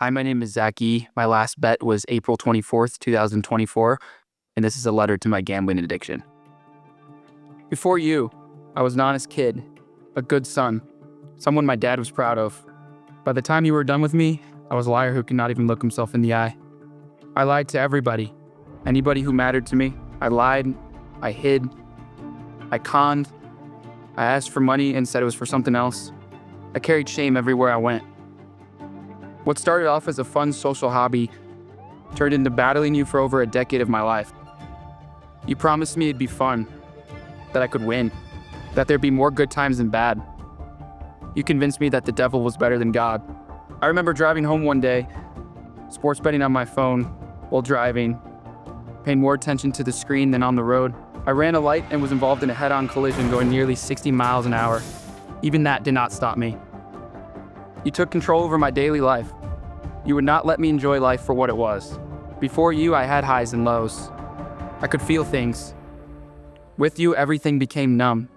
Hi, my name is Zach E. My last bet was April 24th, 2024, and this is a letter to my gambling addiction. Before you, I was an honest kid, a good son, someone my dad was proud of. By the time you were done with me, I was a liar who could not even look himself in the eye. I lied to everybody, anybody who mattered to me. I lied, I hid, I conned, I asked for money and said it was for something else. I carried shame everywhere I went. What started off as a fun social hobby turned into battling you for over a decade of my life. You promised me it'd be fun, that I could win, that there'd be more good times than bad. You convinced me that the devil was better than God. I remember driving home one day, sports betting on my phone while driving, paying more attention to the screen than on the road. I ran a light and was involved in a head-on collision going nearly 60 miles an hour. Even that did not stop me. You took control over my daily life. You would not let me enjoy life for what it was. Before you, I had highs and lows. I could feel things. With you, everything became numb.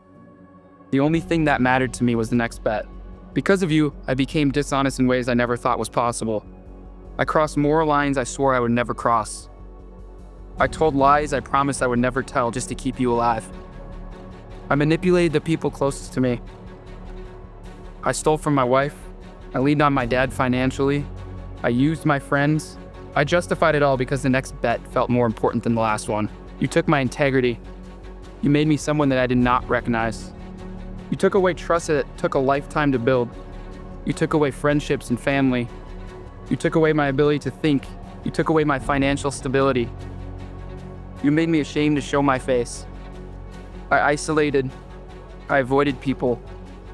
The only thing that mattered to me was the next bet. Because of you, I became dishonest in ways I never thought was possible. I crossed moral lines I swore I would never cross. I told lies I promised I would never tell just to keep you alive. I manipulated the people closest to me. I stole from my wife. I leaned on my dad financially. I used my friends. I justified it all because the next bet felt more important than the last one. You took my integrity. You made me someone that I did not recognize. You took away trust that took a lifetime to build. You took away friendships and family. You took away my ability to think. You took away my financial stability. You made me ashamed to show my face. I isolated. I avoided people.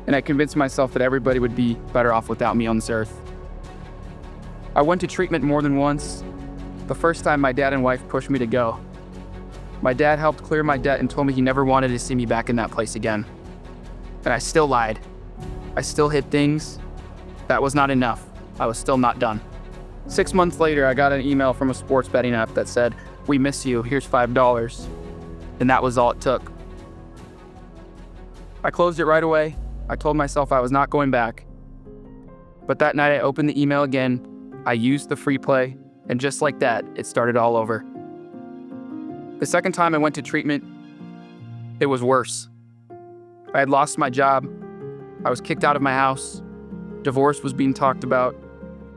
And I convinced myself that everybody would be better off without me on this earth. I went to treatment more than once. The first time my dad and wife pushed me to go. My dad helped clear my debt and told me he never wanted to see me back in that place again. And I still lied. I still hid things. That was not enough. I was still not done. 6 months later, I got an email from a sports betting app that said, "We miss you, here's $5. And that was all it took. I closed it right away. I told myself I was not going back. But that night I opened the email again, I used the free play, and just like that, it started all over. The second time I went to treatment, it was worse. I had lost my job. I was kicked out of my house. Divorce was being talked about.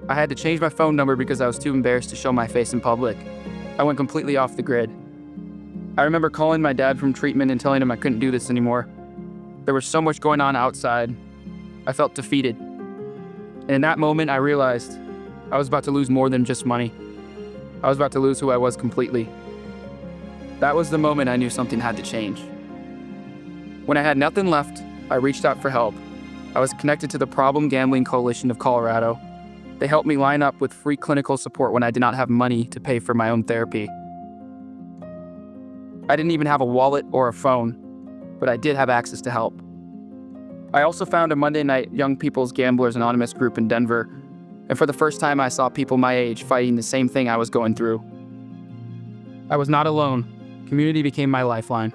I had to change my phone number because I was too embarrassed to show my face in public. I went completely off the grid. I remember calling my dad from treatment and telling him I couldn't do this anymore. There was so much going on outside. I felt defeated. And in that moment, I realized I was about to lose more than just money. I was about to lose who I was completely. That was the moment I knew something had to change. When I had nothing left, I reached out for help. I was connected to the Problem Gambling Coalition of Colorado. They helped me line up with free clinical support when I did not have money to pay for my own therapy. I didn't even have a wallet or a phone, but I did have access to help. I also found a Monday night Young People's Gamblers Anonymous group in Denver, and for the first time I saw people my age fighting the same thing I was going through. I was not alone. Community became my lifeline.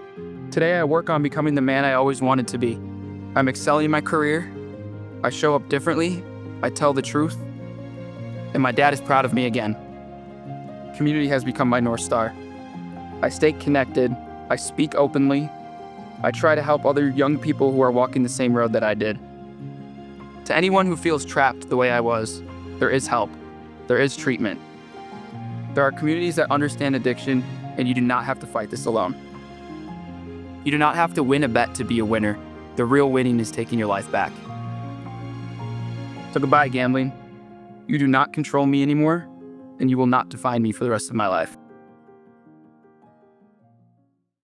Today I work on becoming the man I always wanted to be. I'm excelling in my career. I show up differently. I tell the truth. And my dad is proud of me again. Community has become my North Star. I stay connected. I speak openly. I try to help other young people who are walking the same road that I did. To anyone who feels trapped the way I was, there is help. There is treatment. There are communities that understand addiction, and you do not have to fight this alone. You do not have to win a bet to be a winner. The real winning is taking your life back. So goodbye, gambling. You do not control me anymore, and you will not define me for the rest of my life.